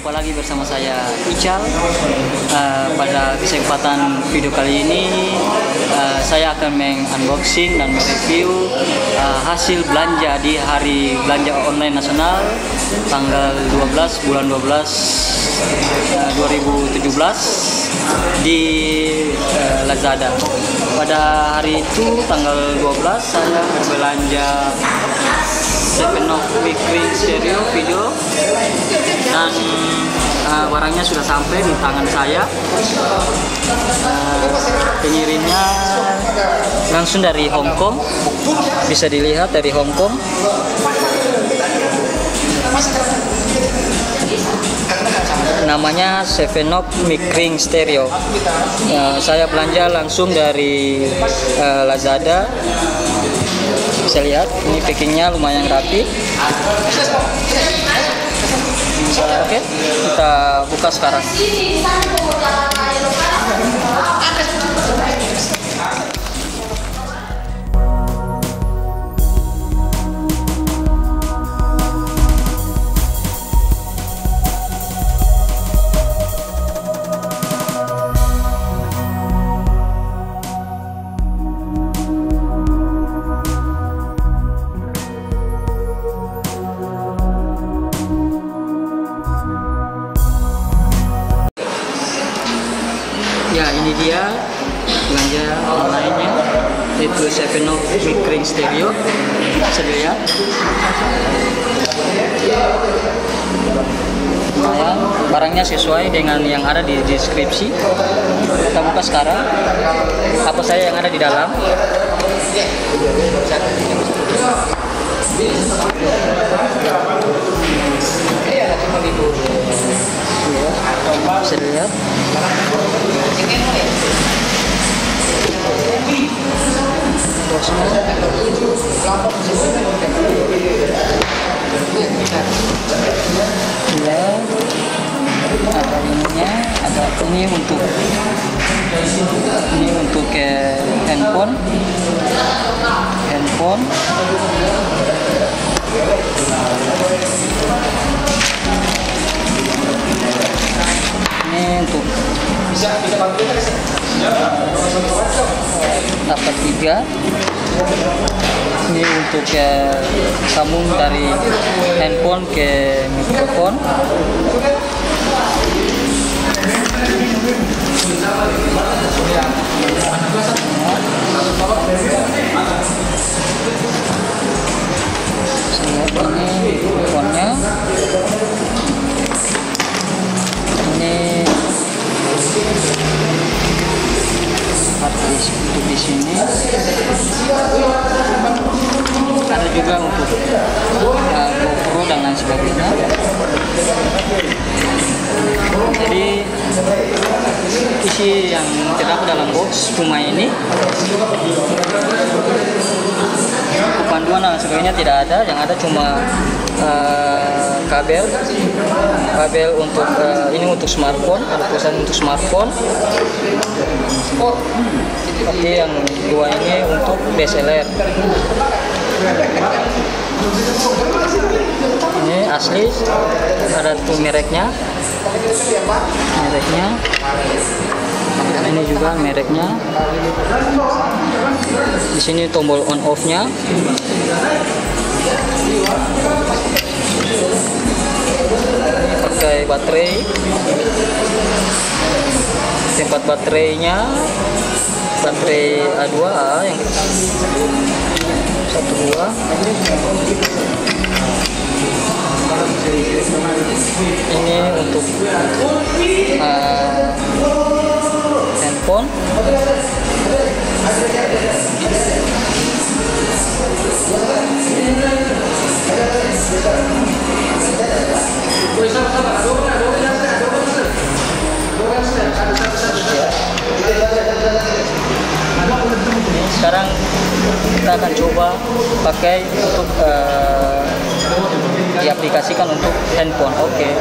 Jumpa lagi bersama saya Ical. Pada kesempatan video kali ini saya akan unboxing dan mereview hasil belanja di hari belanja online nasional tanggal 12 bulan 12 2017 di Lazada. Pada hari itu tanggal 12 saya berbelanja Sevenok Mikring Stereo video dan barangnya sudah sampai di tangan saya. Pengirimnya langsung dari Hong Kong, bisa dilihat dari Hong Kong. Namanya Sevenok Mikring Stereo. Saya belanja langsung dari Lazada. Bisa lihat, ini packingnya lumayan rapi. Oke, kita buka sekarang. Ya, ini dia belanja online-nya, itu Sevenok Mikring Stereo. Bisa dilihat. Barangnya sesuai dengan yang ada di deskripsi. Kita buka sekarang. Apa saja yang ada di dalam? Bisa dilihat. Ya, ada ininya, ada ini untuk handphone. Ini untuk dapat 3. Ini untuk sambung dari handphone ke mikrofon. Ini mikrofonnya. Ini untuk di sini. Ada juga untuk GoPro dan lain sebagainya. Jadi isi yang terdapat dalam box rumah ini, panduan dan sebagainya tidak ada. Yang ada cuma kabel untuk ini untuk smartphone, ada tulisan untuk smartphone. Oke, yang dua ini untuk DSLR. Ini asli, ada tuh mereknya. Ini juga mereknya. Di sini tombol on off-nya. Pakai baterai. Tempat baterainya baterai A2A yang 1 2. Ini untuk handphone. Sekarang kita akan coba pakai untuk diaplikasikan untuk handphone. Oke.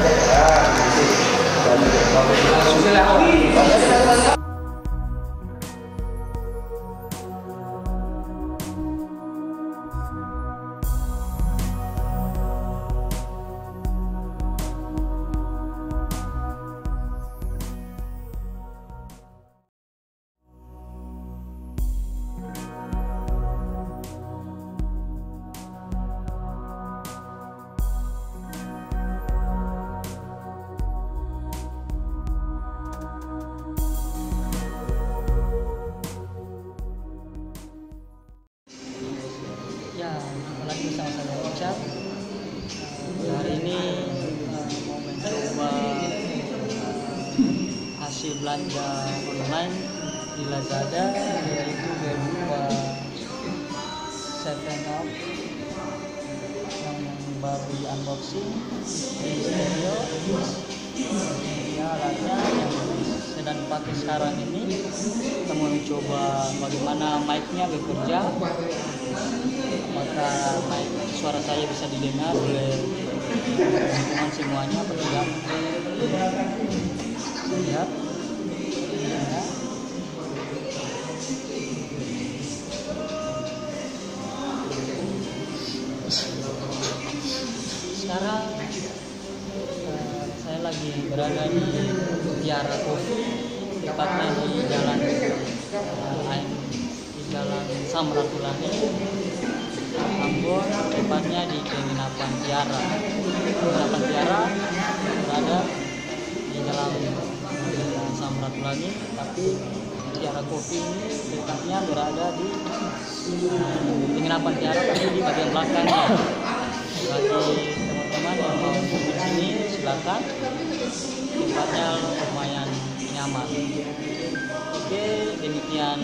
belanja online di Lazada, yaitu berupa 7up yang baru di unboxing di stereo. Ya, alatnya yang sedang dipakai sekarang ini. Kita mau coba bagaimana mic-nya bekerja, maka mic suara saya bisa didengar oleh teman semuanya atau tidak. Lihat ya. Sekarang saya lagi berada di Tiara Coffee, tepatnya di jalan Samratulangi, Ambon, tepatnya di penginapan Tiara. Penginapan Tiara berada di dalam Samratulangi, tapi Tiara Coffee ini tepatnya berada di penginapan Tiara, tapi di bagian belakangnya. Bagi teman-teman yang mau di sini silakan, tempatnya lumayan nyaman. Oke, demikian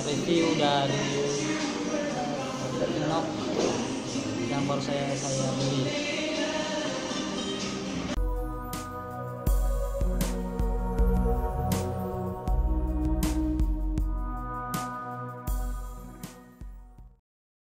review dari Nok yang baru saya beli.